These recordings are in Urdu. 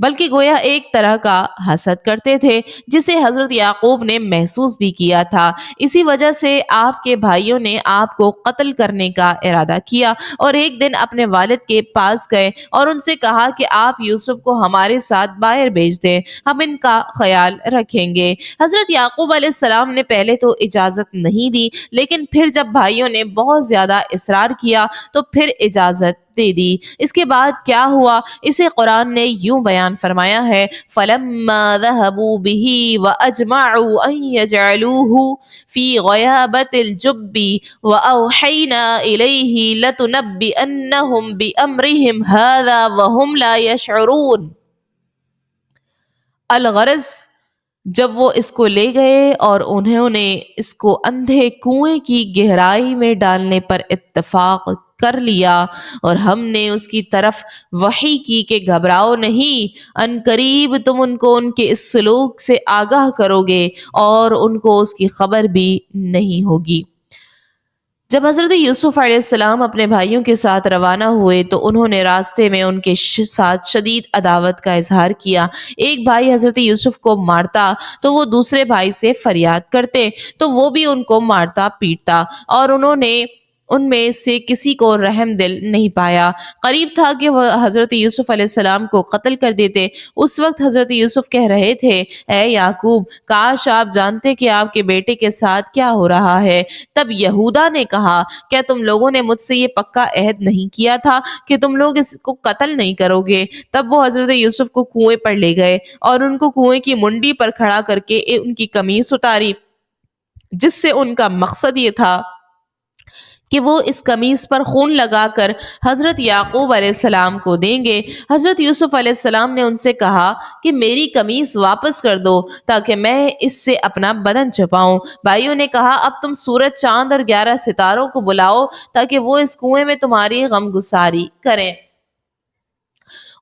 بلکہ گویا ایک طرح کا حسد کرتے تھے جسے حضرت یعقوب نے محسوس بھی کیا تھا۔ اسی وجہ سے آپ کے بھائیوں نے آپ کو قتل کرنے کا ارادہ کیا اور ایک دن اپنے والد کے پاس گئے اور ان سے کہا کہ آپ یوسف کو ہمارے ساتھ باہر بھیج دیں، ہم ان کا خیال رکھیں گے۔ حضرت یعقوب علیہ السلام نے پہلے تو اجازت نہیں دی، لیکن پھر جب بھائیوں نے بہت زیادہ اصرار کیا تو پھر اجازت دے دی۔ اس کے بعد کیا ہوا اسے قرآن نے یوں بیان فرمایا ہے، فَلَمَّا ذَهَبُوا بِهِ وَأَجْمَعُوا أَن يَجْعَلُوهُ فِي غَيَابَتِ الْجُبِّ وَأَوْحَيْنَا إِلَيْهِ لَتُنَبِّئَنَّهُم بِأَمْرِهِمْ هَذَا وَهُمْ لَا يَشْعُرُونَ۔ الغرض جب وہ اس کو لے گئے اور انہوں نے اس کو اندھے کنویں کی گہرائی میں ڈالنے پر اتفاق کر لیا اور ہم نے اس کی طرف وحی کی کہ گھبراؤ نہیں، ان قریب تم ان کو ان کے اس سلوک سے آگاہ کرو گے اور ان کو اس کی خبر بھی نہیں ہوگی۔ جب حضرت یوسف علیہ السلام اپنے بھائیوں کے ساتھ روانہ ہوئے تو انہوں نے راستے میں ان کے ساتھ شدید عداوت کا اظہار کیا۔ ایک بھائی حضرت یوسف کو مارتا تو وہ دوسرے بھائی سے فریاد کرتے تو وہ بھی ان کو مارتا پیٹتا، اور انہوں نے ان میں سے کسی کو رحم دل نہیں پایا۔ قریب تھا کہ وہ حضرت یوسف علیہ السلام کو قتل کر دیتے۔ اس وقت حضرت یوسف کہہ رہے تھے، اے یعقوب، کاش آپ جانتے کہ آپ کے بیٹے کے ساتھ کیا ہو رہا ہے۔ تب یہودا نے کہا، کیا تم لوگوں نے مجھ سے یہ پکا عہد نہیں کیا تھا کہ تم لوگ اس کو قتل نہیں کرو گے؟ تب وہ حضرت یوسف کو کنویں پر لے گئے اور ان کو کنویں کی منڈی پر کھڑا کر کے ان کی قمیص اتاری، جس سے ان کا مقصد یہ تھا کہ وہ اس قمیص پر خون لگا کر حضرت یعقوب علیہ السلام کو دیں گے۔ حضرت یوسف علیہ السلام نے ان سے کہا کہ میری قمیص واپس کر دو تاکہ میں اس سے اپنا بدن چھپاؤں۔ بھائیوں نے کہا، اب تم سورج، چاند اور 11 ستاروں کو بلاؤ تاکہ وہ اس کنویں میں تمہاری غمگساری کریں۔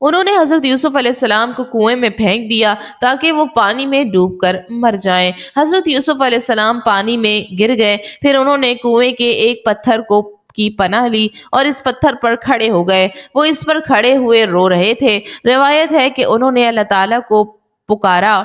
انہوں نے حضرت یوسف علیہ السلام کو کنویں میں پھینک دیا تاکہ وہ پانی میں ڈوب کر مر جائیں۔ حضرت یوسف علیہ السلام پانی میں گر گئے، پھر انہوں نے کنویں کے ایک پتھر کو کی پناہ لی اور اس پتھر پر کھڑے ہو گئے۔ وہ اس پر کھڑے ہوئے رو رہے تھے۔ روایت ہے کہ انہوں نے اللہ تعالیٰ کو پکارا،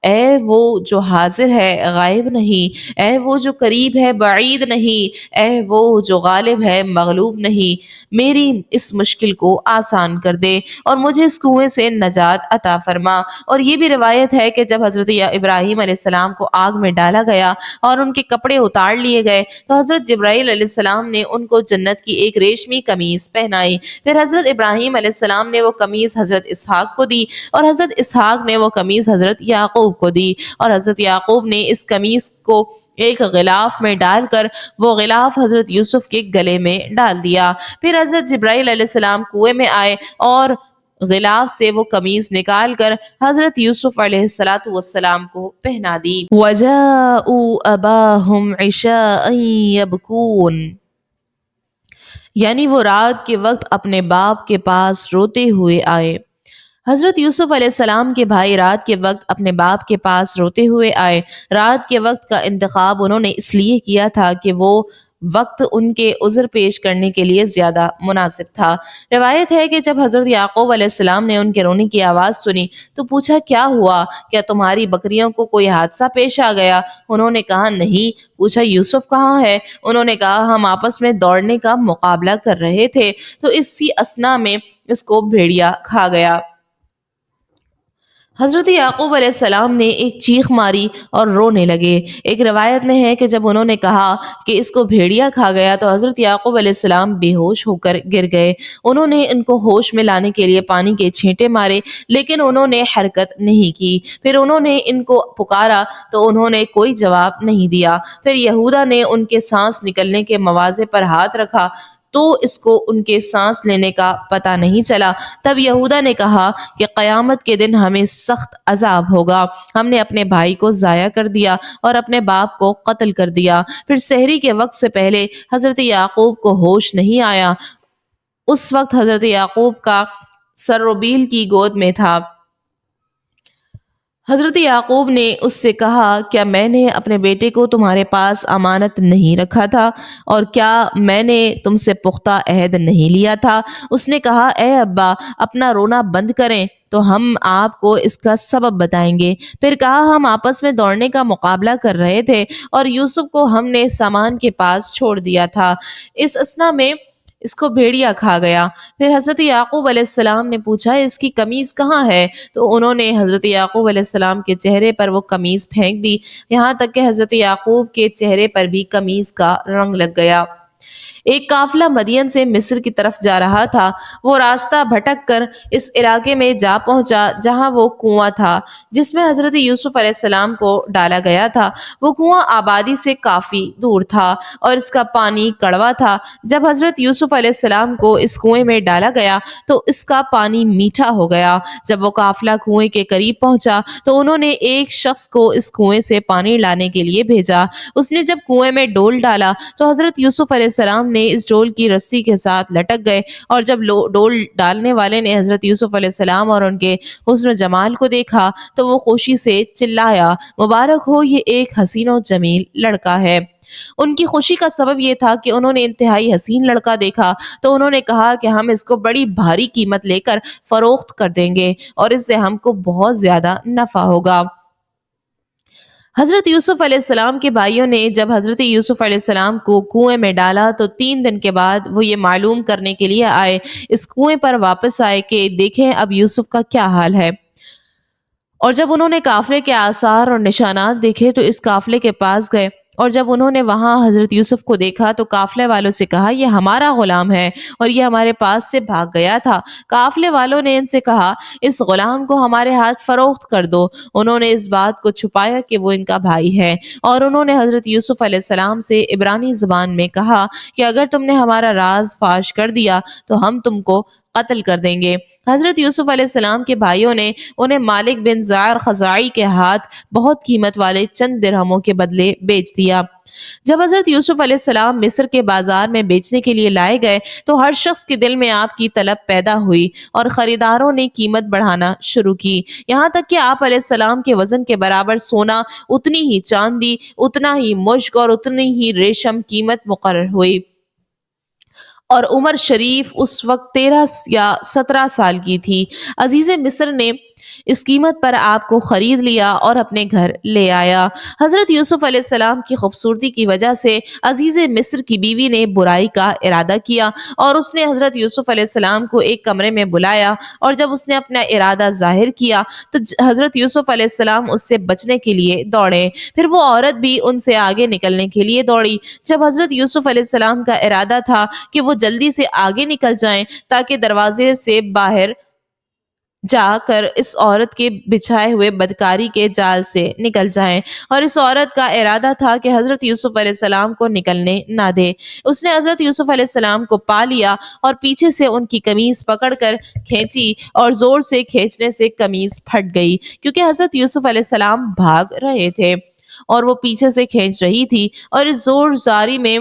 اے وہ جو حاضر ہے غائب نہیں، اے وہ جو قریب ہے بعید نہیں، اے وہ جو غالب ہے مغلوب نہیں، میری اس مشکل کو آسان کر دے اور مجھے اس کنویں سے نجات عطا فرما۔ اور یہ بھی روایت ہے کہ جب حضرت ابراہیم علیہ السلام کو آگ میں ڈالا گیا اور ان کے کپڑے اتار لیے گئے تو حضرت جبرائیل علیہ السلام نے ان کو جنت کی ایک ریشمی قمیص پہنائی۔ پھر حضرت ابراہیم علیہ السلام نے وہ قمیص حضرت اسحاق کو دی اور حضرت اسحاق نے وہ قمیص حضرت یعقوب کو دی، اور حضرت یعقوب نے اس قمیص کو ایک غلاف میں ڈال کر وہ غلاف حضرت یوسف کے گلے میں ڈال دیا۔ پھر حضرت جبرائیل علیہ السلام کنویں میں آئے اور غلاف سے وہ قمیص نکال کر حضرت یوسف علیہ السلام کو پہنا دی۔ وَجَاءُوا أَبَاهُمْ عِشَاءً يَبْكُونَ، یعنی وہ رات کے وقت اپنے باپ کے پاس روتے ہوئے آئے۔ حضرت یوسف علیہ السلام کے بھائی رات کے وقت اپنے باپ کے پاس روتے ہوئے آئے۔ رات کے وقت کا انتخاب انہوں نے اس لیے کیا تھا کہ وہ وقت ان کے عذر پیش کرنے کے لیے زیادہ مناسب تھا۔ روایت ہے کہ جب حضرت یعقوب علیہ السلام نے ان کے رونے کی آواز سنی تو پوچھا، کیا ہوا؟ کیا تمہاری بکریوں کو کوئی حادثہ پیش آ گیا؟ انہوں نے کہا، نہیں۔ پوچھا، یوسف کہاں ہے؟ انہوں نے کہا، ہم آپس میں دوڑنے کا مقابلہ کر رہے تھے تو اسی اثنا میں اس کو بھیڑیا کھا گیا۔ حضرت یعقوب علیہ السلام نے ایک چیخ ماری اور رونے لگے۔ ایک روایت میں ہے کہ جب انہوں نے کہا کہ اس کو بھیڑیا کھا گیا تو حضرت یعقوب علیہ السلام بے ہوش ہو کر گر گئے۔ انہوں نے ان کو ہوش میں لانے کے لیے پانی کے چھینٹے مارے لیکن انہوں نے حرکت نہیں کی۔ پھر انہوں نے ان کو پکارا تو انہوں نے کوئی جواب نہیں دیا۔ پھر یہودا نے ان کے سانس نکلنے کے مواضع پر ہاتھ رکھا تو اس کو ان کے سانس لینے کا پتہ نہیں چلا۔ تب یہودا نے کہا کہ قیامت کے دن ہمیں سخت عذاب ہوگا، ہم نے اپنے بھائی کو ضائع کر دیا اور اپنے باپ کو قتل کر دیا۔ پھر سحری کے وقت سے پہلے حضرت یعقوب کو ہوش نہیں آیا۔ اس وقت حضرت یعقوب کا سر ربیل کی گود میں تھا۔ حضرت یعقوب نے اس سے کہا، کیا میں نے اپنے بیٹے کو تمہارے پاس امانت نہیں رکھا تھا؟ اور کیا میں نے تم سے پختہ عہد نہیں لیا تھا؟ اس نے کہا، اے ابا، اپنا رونا بند کریں تو ہم آپ کو اس کا سبب بتائیں گے۔ پھر کہا، ہم آپس میں دوڑنے کا مقابلہ کر رہے تھے اور یوسف کو ہم نے سامان کے پاس چھوڑ دیا تھا۔ اس اثنا میں اس کو بھیڑیا کھا گیا۔ پھر حضرت یعقوب علیہ السلام نے پوچھا، اس کی قمیض کہاں ہے؟ تو انہوں نے حضرت یعقوب علیہ السلام کے چہرے پر وہ قمیض پھینک دی، یہاں تک کہ حضرت یعقوب کے چہرے پر بھی قمیض کا رنگ لگ گیا۔ ایک قافلہ مدین سے مصر کی طرف جا رہا تھا۔ وہ راستہ بھٹک کر اس علاقے میں جا پہنچا جہاں وہ کنواں تھا جس میں حضرت یوسف علیہ السلام کو ڈالا گیا تھا۔ وہ کنواں آبادی سے کافی دور تھا اور اس کا پانی کڑوا تھا۔ جب حضرت یوسف علیہ السلام کو اس کنویں میں ڈالا گیا تو اس کا پانی میٹھا ہو گیا۔ جب وہ قافلہ کنویں کے قریب پہنچا تو انہوں نے ایک شخص کو اس کنویں سے پانی لانے کے لیے بھیجا۔ اس نے جب کنویں میں ڈول ڈالا تو حضرت یوسف علیہ السلام نے اس ڈول کی رسی کے ساتھ لٹک گئے، اور جب ڈول ڈالنے والے نے حضرت یوسف علیہ السلام اور ان کے حسن و جمال کو دیکھا تو وہ خوشی سے چلایا، مبارک ہو، یہ ایک حسین و جمیل لڑکا ہے۔ ان کی خوشی کا سبب یہ تھا کہ انہوں نے انتہائی حسین لڑکا دیکھا تو انہوں نے کہا کہ ہم اس کو بڑی بھاری قیمت لے کر فروخت کر دیں گے اور اس سے ہم کو بہت زیادہ نفع ہوگا۔ حضرت یوسف علیہ السلام کے بھائیوں نے جب حضرت یوسف علیہ السلام کو کنویں میں ڈالا تو 3 دن کے بعد وہ یہ معلوم کرنے کے لیے آئے، اس کنویں پر واپس آئے کہ دیکھیں اب یوسف کا کیا حال ہے۔ اور جب انہوں نے قافلے کے آثار اور نشانات دیکھے تو اس قافلے کے پاس گئے، اور جب انہوں نے وہاں حضرت یوسف کو دیکھا تو قافلے والوں سے کہا، یہ ہمارا غلام ہے اور یہ ہمارے پاس سے بھاگ گیا تھا۔ قافلے والوں نے ان سے کہا، اس غلام کو ہمارے ہاتھ فروخت کر دو۔ انہوں نے اس بات کو چھپایا کہ وہ ان کا بھائی ہے، اور انہوں نے حضرت یوسف علیہ السلام سے عبرانی زبان میں کہا کہ اگر تم نے ہمارا راز فاش کر دیا تو ہم تم کو قتل کر دیں گے۔ حضرت یوسف علیہ السلام کے بھائیوں نے انہیں مالک بن زار خزاعی کے ہاتھ بہت قیمت والے چند درہموں کے بدلے بیچ دیا۔ جب حضرت یوسف علیہ السلام مصر کے بازار میں بیچنے کے لیے لائے گئے تو ہر شخص کے دل میں آپ کی طلب پیدا ہوئی اور خریداروں نے قیمت بڑھانا شروع کی، یہاں تک کہ آپ علیہ السلام کے وزن کے برابر سونا، اتنی ہی چاندی، اتنا ہی مشک اور اتنی ہی ریشم قیمت مقرر ہوئی۔ اور عمر شریف اس وقت 13 یا 17 سال کی تھی۔ عزیز مصر نے اس قیمت پر آپ کو خرید لیا اور اپنے گھر لے آیا۔ حضرت یوسف علیہ السلام کی خوبصورتی کی وجہ سے عزیز مصر کی بیوی نے برائی کا ارادہ کیا اور اس نے حضرت یوسف علیہ السلام کو ایک کمرے میں بلایا، اور جب اس نے اپنا ارادہ ظاہر کیا تو حضرت یوسف علیہ السلام اس سے بچنے کے لیے دوڑے، پھر وہ عورت بھی ان سے آگے نکلنے کے لیے دوڑی۔ جب حضرت یوسف علیہ السلام کا ارادہ تھا کہ وہ جلدی سے آگے نکل جائیں تاکہ دروازے سے باہر جا کر اس عورت کے بچھائے ہوئے بدکاری کے جال سے نکل جائیں، اور اس عورت کا ارادہ تھا کہ حضرت یوسف علیہ السلام کو نکلنے نہ دے، اس نے حضرت یوسف علیہ السلام کو پا لیا اور پیچھے سے ان کی قمیض پکڑ کر کھینچی، اور زور سے کھینچنے سے قمیض پھٹ گئی کیونکہ حضرت یوسف علیہ السلام بھاگ رہے تھے اور وہ پیچھے سے کھینچ رہی تھی، اور اس زور زاری میں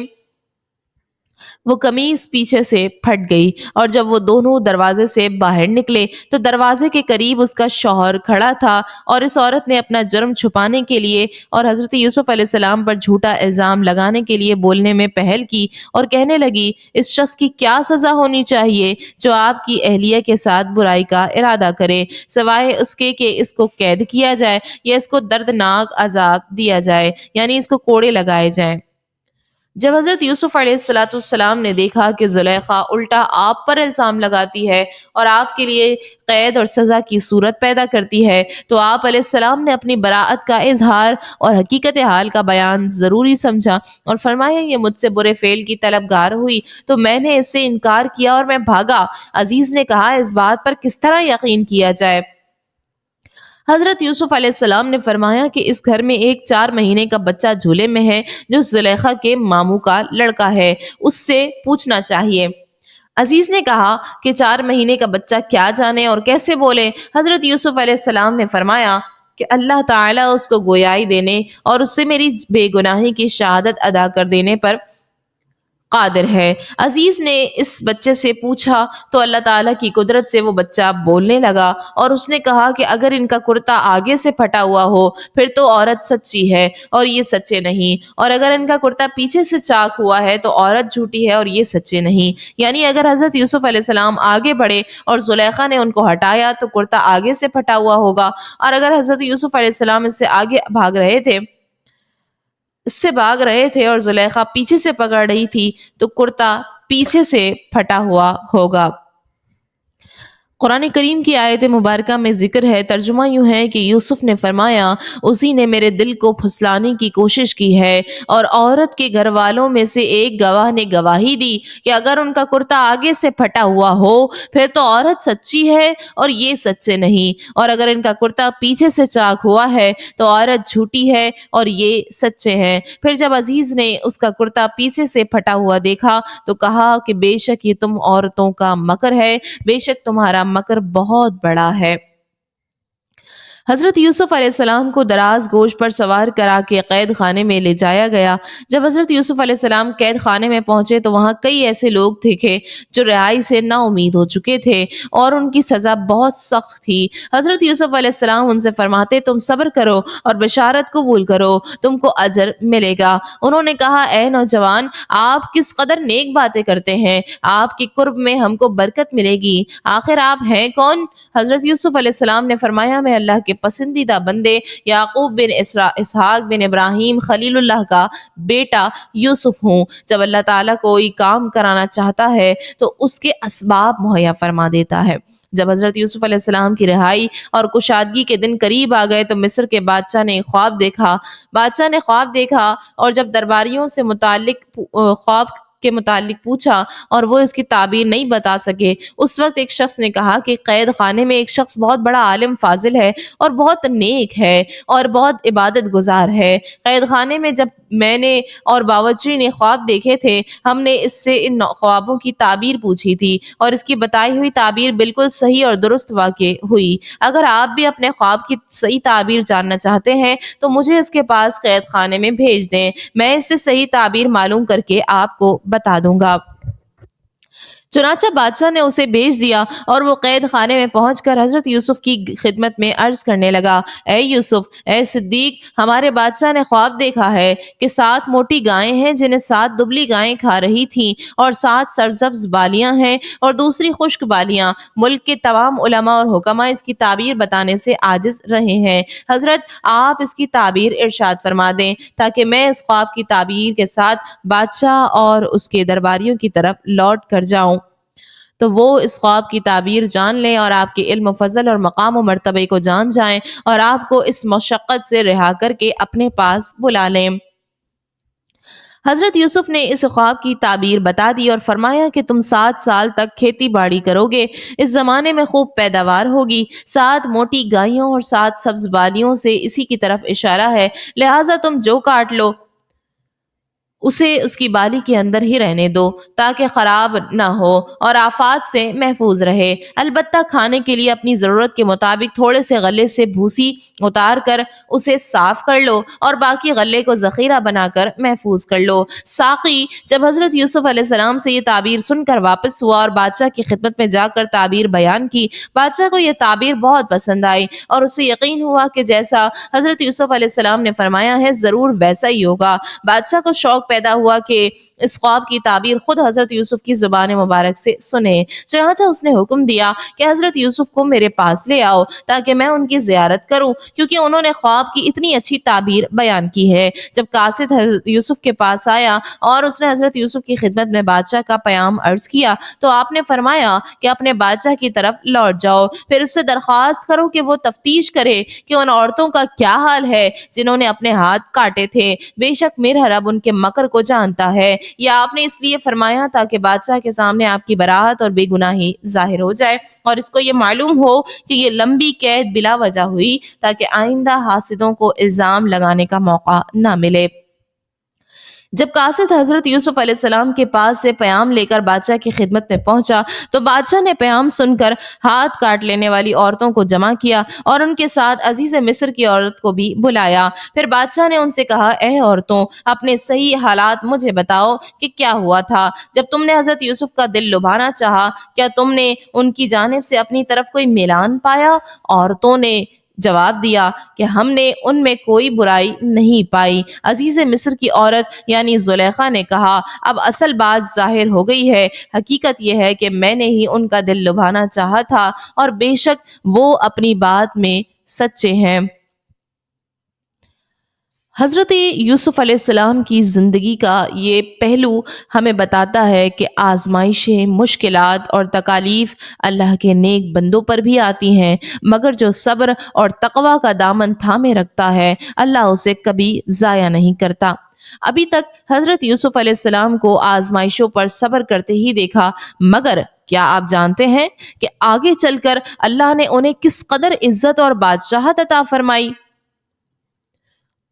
وہ قمیص پیچھے سے پھٹ گئی۔ اور جب وہ دونوں دروازے سے باہر نکلے تو دروازے کے قریب اس کا شوہر کھڑا تھا، اور اس عورت نے اپنا جرم چھپانے کے لیے اور حضرت یوسف علیہ السلام پر جھوٹا الزام لگانے کے لیے بولنے میں پہل کی اور کہنے لگی، اس شخص کی کیا سزا ہونی چاہیے جو آپ کی اہلیہ کے ساتھ برائی کا ارادہ کرے، سوائے اس کے کہ اس کو قید کیا جائے یا اس کو دردناک عذاب دیا جائے، یعنی اس کو کوڑے لگائے جائیں۔ جب حضرت یوسف علیہ السلام نے دیکھا کہ زلیخا الٹا آپ پر الزام لگاتی ہے اور آپ کے لیے قید اور سزا کی صورت پیدا کرتی ہے تو آپ علیہ السلام نے اپنی براءت کا اظہار اور حقیقت حال کا بیان ضروری سمجھا اور فرمایا، یہ مجھ سے برے فعل کی طلبگار ہوئی تو میں نے اس سے انکار کیا اور میں بھاگا۔ عزیز نے کہا، اس بات پر کس طرح یقین کیا جائے؟ حضرت یوسف علیہ السلام نے فرمایا کہ اس گھر میں ایک 4 مہینے کا بچہ جھولے میں ہے جو زلیخا کے ماموں کا لڑکا ہے، اس سے پوچھنا چاہیے۔ عزیز نے کہا کہ 4 مہینے کا بچہ کیا جانے اور کیسے بولے؟ حضرت یوسف علیہ السلام نے فرمایا کہ اللہ تعالیٰ اس کو گویائی دینے اور اس سے میری بے گناہی کی شہادت ادا کر دینے پر قادر ہے۔ عزیز نے اس بچے سے پوچھا تو اللہ تعالیٰ کی قدرت سے وہ بچہ بولنے لگا اور اس نے کہا کہ اگر ان کا کرتا آگے سے پھٹا ہوا ہو پھر تو عورت سچی ہے اور یہ سچے نہیں، اور اگر ان کا کرتا پیچھے سے چاک ہوا ہے تو عورت جھوٹی ہے اور یہ سچے نہیں۔ یعنی اگر حضرت یوسف علیہ السلام آگے بڑھے اور زلیخا نے ان کو ہٹایا تو کرتا آگے سے پھٹا ہوا ہوگا، اور اگر حضرت یوسف علیہ السلام اس سے بھاگ رہے تھے اور زلیخا پیچھے سے پکڑ رہی تھی تو کرتا پیچھے سے پھٹا ہوا ہوگا۔ قرآن کریم کی آیت مبارکہ میں ذکر ہے، ترجمہ یوں ہے کہ یوسف نے فرمایا اسی نے میرے دل کو پھسلانے کی کوشش کی ہے، اور عورت کے گھر والوں میں سے ایک گواہ نے گواہی دی کہ اگر ان کا کرتا آگے سے پھٹا ہوا ہو پھر تو عورت سچی ہے اور یہ سچے نہیں، اور اگر ان کا کرتا پیچھے سے چاک ہوا ہے تو عورت جھوٹی ہے اور یہ سچے ہیں۔ پھر جب عزیز نے اس کا کرتا پیچھے سے پھٹا ہوا دیکھا تو کہا کہ بے شک یہ تم عورتوں کا مکر ہے، بے شک تمہارا مکر بہت بڑا ہے۔ حضرت یوسف علیہ السلام کو دراز گوش پر سوار کرا کے قید خانے میں لے جایا گیا۔ جب حضرت یوسف علیہ السلام قید خانے میں پہنچے تو وہاں کئی ایسے لوگ تھے جو رہائی سے نا امید ہو چکے تھے اور ان کی سزا بہت سخت تھی۔ حضرت یوسف علیہ السلام ان سے فرماتے تم صبر کرو اور بشارت قبول کرو، تم کو اجر ملے گا۔ انہوں نے کہا اے نوجوان، آپ کس قدر نیک باتیں کرتے ہیں، آپ کی قرب میں ہم کو برکت ملے گی، آخر آپ ہیں کون؟ حضرت یوسف علیہ السلام نے فرمایا میں اللہ کے پسندیدہ بندے یعقوب بن اسحاق بن ابراہیم خلیل اللہ کا بیٹا یوسف ہوں۔ جب اللہ تعالیٰ کوئی کام کرانا چاہتا ہے تو اس کے اسباب مہیا فرما دیتا ہے۔ جب حضرت یوسف علیہ السلام کی رہائی اور کشادگی کے دن قریب آ گئے تو مصر کے بادشاہ نے بادشاہ نے خواب دیکھا، اور جب درباریوں سے خواب کے متعلق پوچھا اور وہ اس کی تعبیر نہیں بتا سکے، اس وقت ایک شخص نے کہا کہ قید خانے میں ایک شخص بہت بڑا عالم فاضل ہے اور بہت نیک ہے اور بہت عبادت گزار ہے۔ قید خانے میں جب میں نے اور باورچی نے خواب دیکھے تھے، ہم نے اس سے ان خوابوں کی تعبیر پوچھی تھی اور اس کی بتائی ہوئی تعبیر بالکل صحیح اور درست واقع ہوئی۔ اگر آپ بھی اپنے خواب کی صحیح تعبیر جاننا چاہتے ہیں تو مجھے اس کے پاس قید خانے میں بھیج دیں، میں اس سے صحیح تعبیر معلوم کر کے آپ کو بتا دوں گا۔ چنانچہ بادشاہ نے اسے بھیج دیا اور وہ قید خانے میں پہنچ کر حضرت یوسف کی خدمت میں عرض کرنے لگا، اے یوسف، اے صدیق، ہمارے بادشاہ نے خواب دیکھا ہے کہ 7 موٹی گائیں ہیں جنہیں 7 دبلی گائیں کھا رہی تھیں، اور 7 سرسبز بالیاں ہیں اور دوسری خشک بالیاں۔ ملک کے تمام علماء اور حکماء اس کی تعبیر بتانے سے عاجز رہے ہیں۔ حضرت آپ اس کی تعبیر ارشاد فرما دیں تاکہ میں اس خواب کی تعبیر کے ساتھ بادشاہ اور اس کے درباریوں کی طرف لوٹ کر جاؤں تو وہ اس خواب کی تعبیر جان لیں اور آپ کے علم و فضل اور مقام و مرتبے کو جان جائیں اور آپ کو اس مشقت سے رہا کر کے اپنے پاس بلا لیں۔ حضرت یوسف نے اس خواب کی تعبیر بتا دی اور فرمایا کہ تم 7 سال تک کھیتی باڑی کرو گے، اس زمانے میں خوب پیداوار ہوگی۔ 7 موٹی گائیوں اور 7 سبز بالیوں سے اسی کی طرف اشارہ ہے، لہٰذا تم جو کاٹ لو اسے اس کی بالی کے اندر ہی رہنے دو تاکہ خراب نہ ہو اور آفات سے محفوظ رہے۔ البتہ کھانے کے لیے اپنی ضرورت کے مطابق تھوڑے سے غلے سے بھوسی اتار کر اسے صاف کر لو اور باقی غلے کو ذخیرہ بنا کر محفوظ کر لو۔ ساقی جب حضرت یوسف علیہ السلام سے یہ تعبیر سن کر واپس ہوا اور بادشاہ کی خدمت میں جا کر تعبیر بیان کی، بادشاہ کو یہ تعبیر بہت پسند آئی اور اسے یقین ہوا کہ جیسا حضرت یوسف علیہ السلام نے فرمایا ہے ضرور ویسا ہی ہوگا۔ بادشاہ کو شوق پیدا ہوا کہ اس خواب کی تعبیر خود حضرت یوسف کی زبان مبارک سے سنے، چنانچہ اس نے حکم دیا کہ حضرت یوسف کو میرے پاس لے آؤ تاکہ میں ان کی زیارت کروں، کیونکہ انہوں نے خواب کی اتنی اچھی تعبیر بیان کی ہے۔ جب قاصد حضرت یوسف کے پاس آیا اور اس نے حضرت یوسف کی خدمت میں بادشاہ کا پیام عرض کیا تو آپ نے فرمایا کہ اپنے بادشاہ کی طرف لوٹ جاؤ، پھر اس سے درخواست کرو کہ وہ تفتیش کرے کہ ان عورتوں کا کیا حال ہے جنہوں نے اپنے ہاتھ کاٹے تھے، بے شک میرا رب ان کے مکر کو جانتا ہے۔ یا آپ نے اس لیے فرمایا تاکہ بادشاہ کے سامنے آپ کی براءت اور بے گناہی ظاہر ہو جائے اور اس کو یہ معلوم ہو کہ یہ لمبی قید بلا وجہ ہوئی تاکہ آئندہ حاسدوں کو الزام لگانے کا موقع نہ ملے۔ جب قاصد حضرت یوسف علیہ السلام کے پاس سے پیام لے کر بادشاہ کی خدمت میں پہنچا تو بادشاہ نے پیام سن کر ہاتھ کاٹ لینے والی عورتوں کو جمع کیا اور ان کے ساتھ عزیز مصر کی عورت کو بھی بلایا۔ پھر بادشاہ نے ان سے کہا، اے عورتوں، اپنے صحیح حالات مجھے بتاؤ کہ کیا ہوا تھا جب تم نے حضرت یوسف کا دل لبھانا چاہا، کیا تم نے ان کی جانب سے اپنی طرف کوئی میلان پایا؟ عورتوں نے جواب دیا کہ ہم نے ان میں کوئی برائی نہیں پائی۔ عزیز مصر کی عورت یعنی زلیخا نے کہا، اب اصل بات ظاہر ہو گئی ہے، حقیقت یہ ہے کہ میں نے ہی ان کا دل لبھانا چاہا تھا اور بے شک وہ اپنی بات میں سچے ہیں۔ حضرت یوسف علیہ السلام کی زندگی کا یہ پہلو ہمیں بتاتا ہے کہ آزمائشیں، مشکلات اور تکالیف اللہ کے نیک بندوں پر بھی آتی ہیں، مگر جو صبر اور تقوی کا دامن تھامے رکھتا ہے اللہ اسے کبھی ضائع نہیں کرتا۔ ابھی تک حضرت یوسف علیہ السلام کو آزمائشوں پر صبر کرتے ہی دیکھا، مگر کیا آپ جانتے ہیں کہ آگے چل کر اللہ نے انہیں کس قدر عزت اور بادشاہت عطا فرمائی؟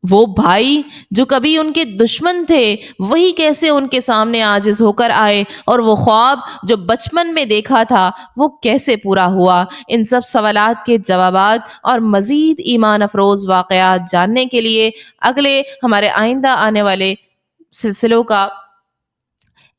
وہ بھائی جو کبھی ان کے دشمن تھے وہی کیسے ان کے سامنے عاجز ہو کر آئے، اور وہ خواب جو بچپن میں دیکھا تھا وہ کیسے پورا ہوا؟ ان سب سوالات کے جوابات اور مزید ایمان افروز واقعات جاننے کے لیے اگلے ہمارے آئندہ آنے والے سلسلوں کا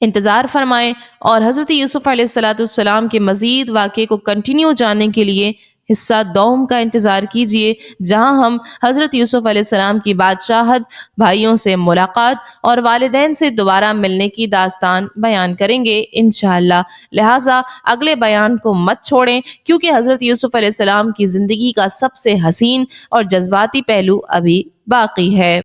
انتظار فرمائیں، اور حضرت یوسف علیہ السلام کے مزید واقعے کو کنٹینیو جاننے کے لیے حصہ دوم کا انتظار کیجیے، جہاں ہم حضرت یوسف علیہ السلام کی بادشاہت، بھائیوں سے ملاقات اور والدین سے دوبارہ ملنے کی داستان بیان کریں گے انشاءاللہ۔ لہٰذا اگلے بیان کو مت چھوڑیں، کیونکہ حضرت یوسف علیہ السلام کی زندگی کا سب سے حسین اور جذباتی پہلو ابھی باقی ہے۔